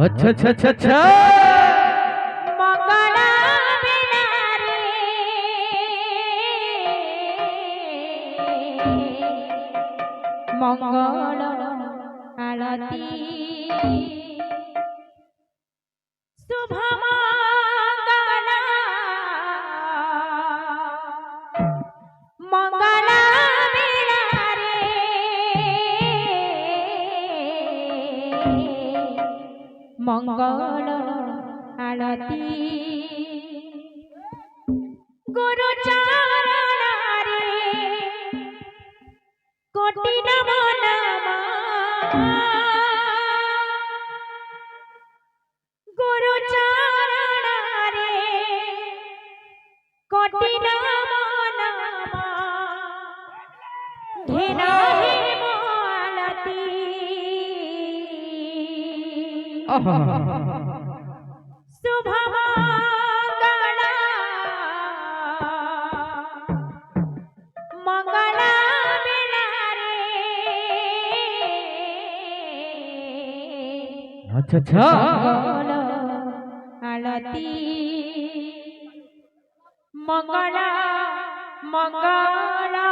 अच्छा अच्छा अच्छा अच्छा मंगला बिना मंगल आरती शुभ मंगला मंगला बिना मंगल आरती गुरु चरण कोटि नमो नमः गुरु चरण कोटि नमो नमः घेरा है मोलती शुभ मंगला मंगला बिना अच्छा अच्छा आरती मंगला मंगला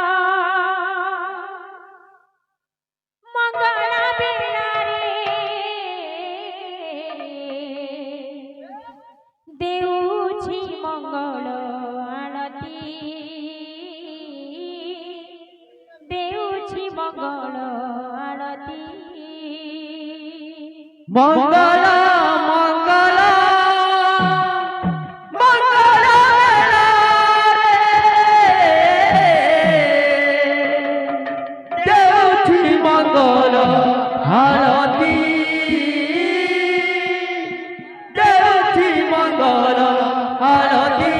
मंगला बिना देऊची मंगल आरती देऊची मंगल आरती मंगला मंगला मंगला देवची मंगल आरती देवची मंगल आरती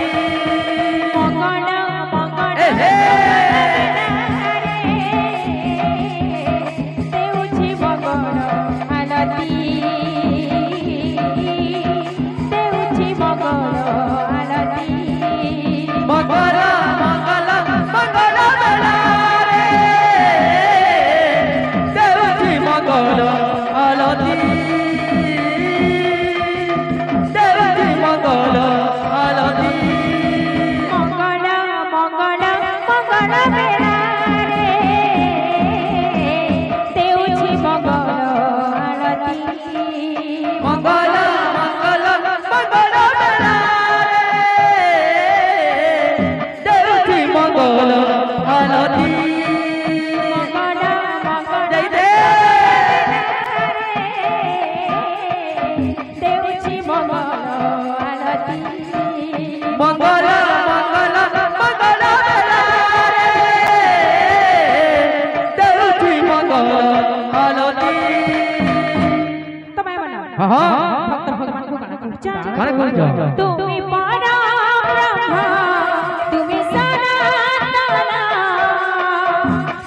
मंगल मंगल देऊची मंगल आरती देऊची मंगल आरती मंगला मंगला मंगला रे देवची मंगल आरती देवची मंगल आरती मंगल मंगल मंगल बेला रे देऊची मंगल आरती मंगला मंगला मंगला रे देवची मंगल आरती मंगल मंगल जय देव देऊची मंगल आरती मंगला मंगला मंगला रे देवची मंगल आरती तुम्ही म्हणा हा हा फक्त भगवान को गाणं गाणं कोण गातं? तुम्ही परब्रह्म तुम्ही सनातन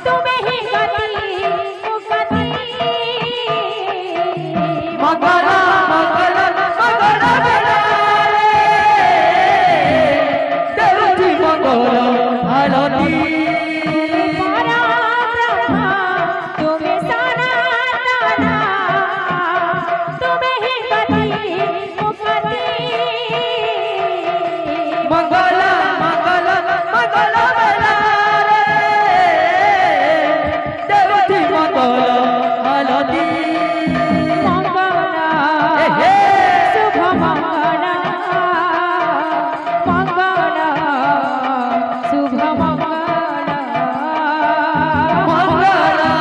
तुम्ही ही गती मुक्ती मंगला मंगला मंगला रे देवची मंगल आरती परब्रह्म तुम्ही सनातन तुम्ही ही गती मुक्ती मंगला मंगला मंगला रे देवची मंगल आरती मंगला हे हे शुभ मंगला मंगला शुभ मंगला मंगला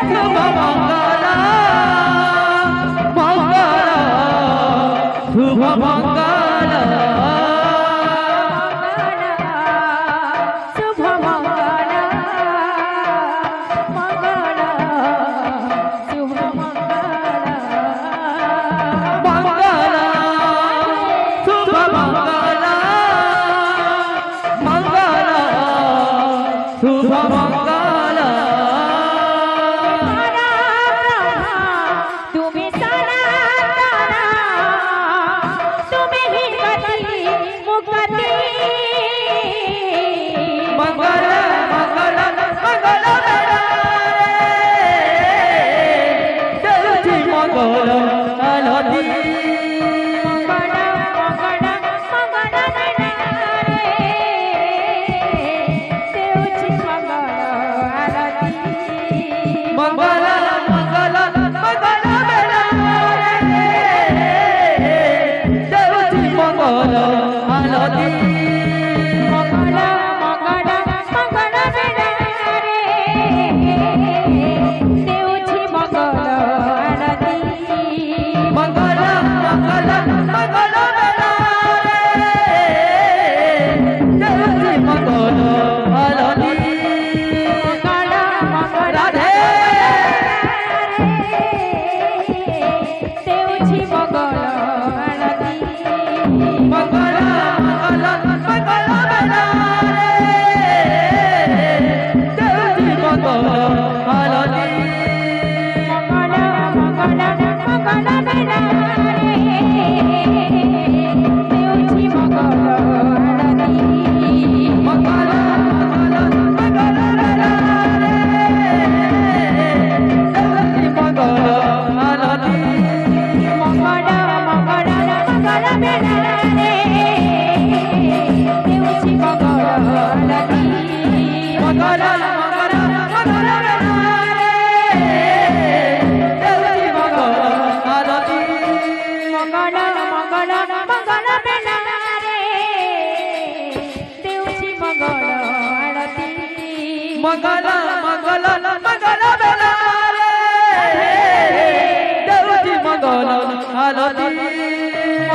शुभ मंगला मंगला शुभ मंगला शुभ मंगला मंगला शुभ मंगला मंगला शुभ मंगला मंगला शुभ मंगला तुम्ही सनातन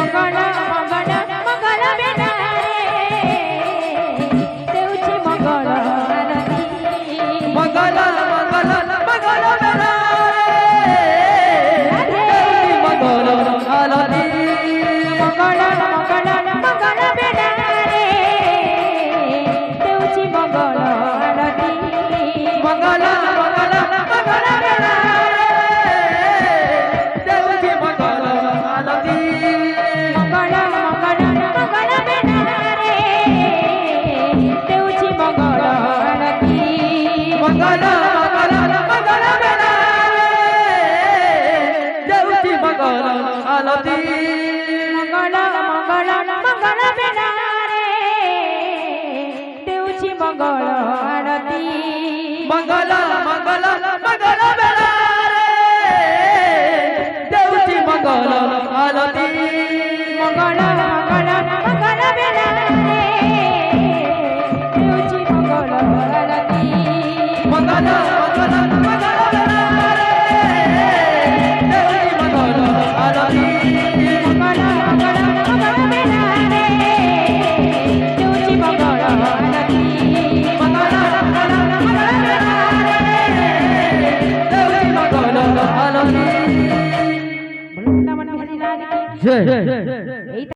मंगल मंगल मंगल बेला रे देऊची मंगल आरती मंगल मंगल मंगल बेला रे मंगल आरती मंगल मंगल मंगल बेला रे देऊची मंगल आरती मंगल मंगल मंगल बेला रे देऊची मंगल आरती मंगल मंगल मंगल बेला रे देऊची मंगल आरती मंगल मंगल मंगल बेला रे देऊची मंगल आरती मंगल मंगल मंगल बेला रे देऊची मंगल आरती मंगल मंगल मंगल बेला रे देऊची मंगल आरती मंगल मंगल मंगल बेला रे देऊची मंगल आरती मंगल मंगल मंगल बेला रे देऊची मंगल आरती मंगल मंगल मंगल बेला रे देऊची मंगल आरती मंगल मंगल मंगल बेला रे देऊची मंगल आरती वृंदावन हरी लाल की जय